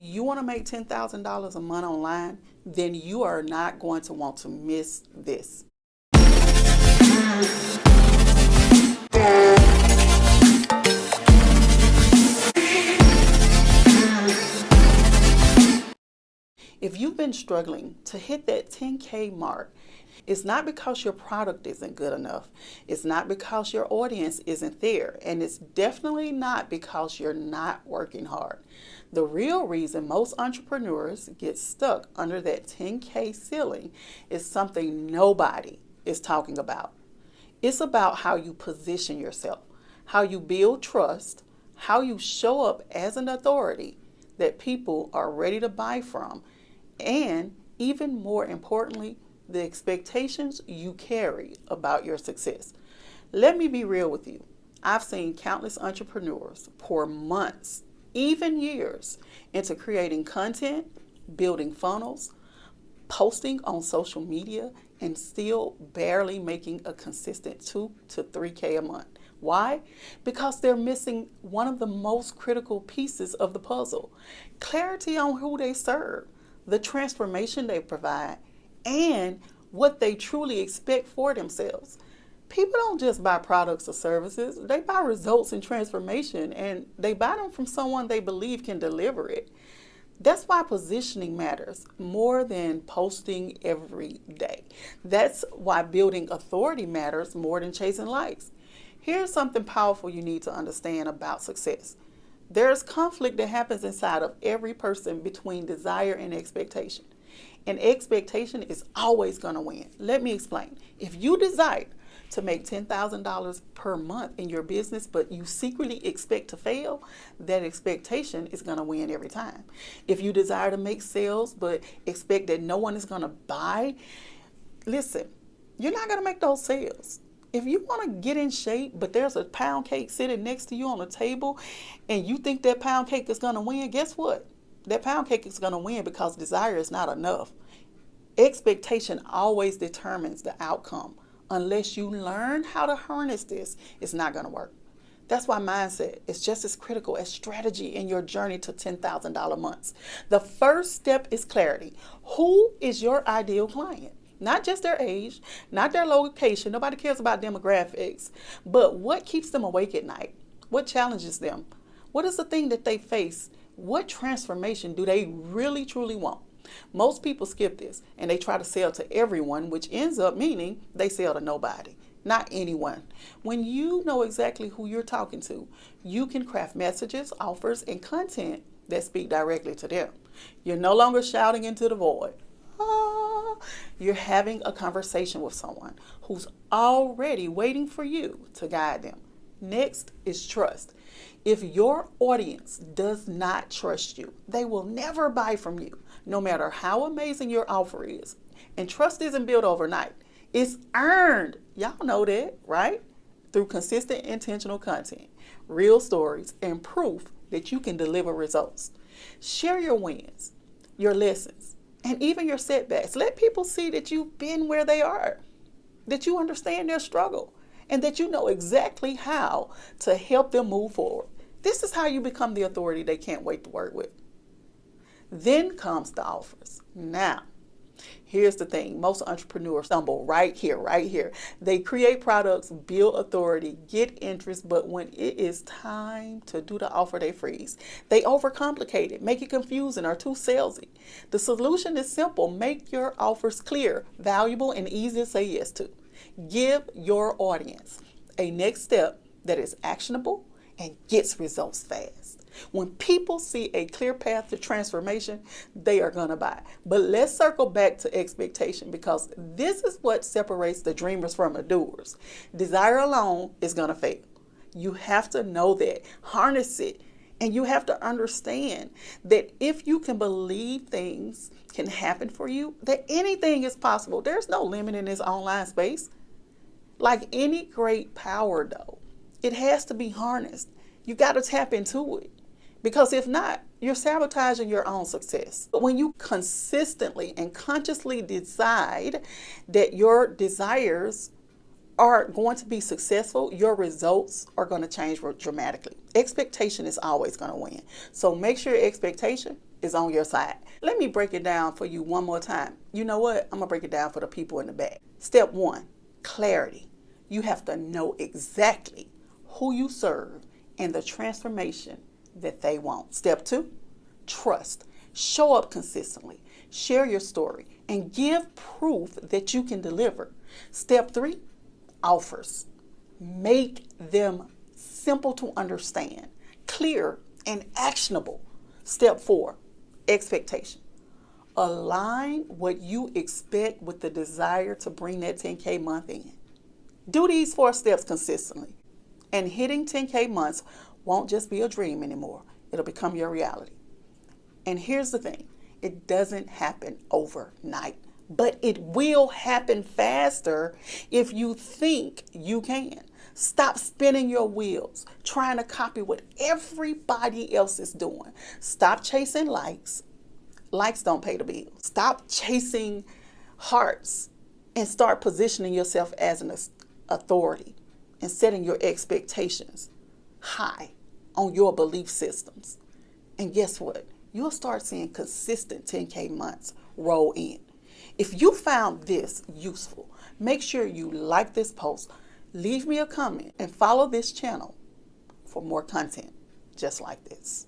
You want to make $10,000 a month online, then you are not going to want to miss this. If you've been struggling to hit that 10K mark, it's not because your product isn't good enough. It's not because your audience isn't there. And it's definitely not because you're not working hard. The real reason most entrepreneurs get stuck under that 10K ceiling is something nobody is talking about. It's about how you position yourself, how you build trust, how you show up as an authority that people are ready to buy from, and even more importantly, the expectations you carry about your success. Let me be real with you. I've seen countless entrepreneurs pour months, even years, into creating content, building funnels, posting on social media, and still barely making a consistent 2 to 3K a month. Why? Because they're missing one of the most critical pieces of the puzzle: clarity on who they serve, the transformation they provide, and what they truly expect for themselves. People don't just buy products or services, they buy results and transformation, and they buy them from someone they believe can deliver it. That's why positioning matters more than posting every day. That's why building authority matters more than chasing likes. Here's something powerful you need to understand about success. There's conflict that happens inside of every person between desire and expectation. And expectation is always going to win. Let me explain. If you desire to make $10,000 per month in your business, but you secretly expect to fail, that expectation is going to win every time. If you desire to make sales, but expect that no one is going to buy, listen, you're not going to make those sales. If you want to get in shape, but there's a pound cake sitting next to you on the table, and you think that pound cake is going to win, guess what? That pound cake is going to win because desire is not enough. Expectation always determines the outcome. Unless you learn how to harness this, it's not going to work. That's why mindset is just as critical as strategy in your journey to $10,000 months. The first step is clarity. Who is your ideal client? Not just their age, not their location. Nobody cares about demographics. But what keeps them awake at night? What challenges them? What is the thing that they face? What transformation do they really, truly want? Most people skip this and they try to sell to everyone, which ends up meaning they sell to nobody, not anyone. When you know exactly who you're talking to, you can craft messages, offers, and content that speak directly to them. You're no longer shouting into the void. You're having a conversation with someone who's already waiting for you to guide them. Next is trust. If your audience does not trust you, they will never buy from you, no matter how amazing your offer is. And trust isn't built overnight. It's earned. Y'all know that, right? Through consistent, intentional content, real stories, and proof that you can deliver results. Share your wins, your lessons, and even your setbacks. Let people see that you've been where they are, that you understand their struggle, and that you know exactly how to help them move forward. This is how you become the authority they can't wait to work with. Then comes the offers. Now, here's the thing. Most entrepreneurs stumble right here. They create products, build authority, get interest, but when it is time to do the offer, they freeze. They overcomplicate it, make it confusing or too salesy. The solution is simple. Make your offers clear, valuable, and easy to say yes to. Give your audience a next step that is actionable and gets results fast. When people see a clear path to transformation, they are going to buy. But let's circle back to expectation, because this is what separates the dreamers from the doers. Desire alone is going to fail. You have to know that, harness it, and you have to understand that if you can believe things can happen for you, that anything is possible. There's no limit in this online space. Like any great power, though, it has to be harnessed. You got to tap into it. Because if not, you're sabotaging your own success. But when you consistently and consciously decide that your desires are going to be successful, your results are going to change dramatically. Expectation is always going to win. So make sure your expectation is on your side. Let me break it down for you one more time. You know what? I'm going to break it down for the people in the back. Step 1, clarity. You have to know exactly who you serve and the transformation that they want. Step 2, trust. Show up consistently. Share your story and give proof that you can deliver. Step 3, offers. Make them simple to understand, clear, and actionable. Step 4, expectation. Align what you expect with the desire to bring that 10K month in. Do these 4 steps consistently, and hitting 10K months won't just be a dream anymore. It'll become your reality. And here's the thing, it doesn't happen overnight, but it will happen faster if you think you can. Stop spinning your wheels, trying to copy what everybody else is doing. Stop chasing likes. Likes don't pay the bills. Stop chasing hearts and start positioning yourself as an authority and setting your expectations high on your belief systems. And guess what? You'll start seeing consistent 10K months roll in. If you found this useful, make sure you like this post, leave me a comment, and follow this channel for more content just like this.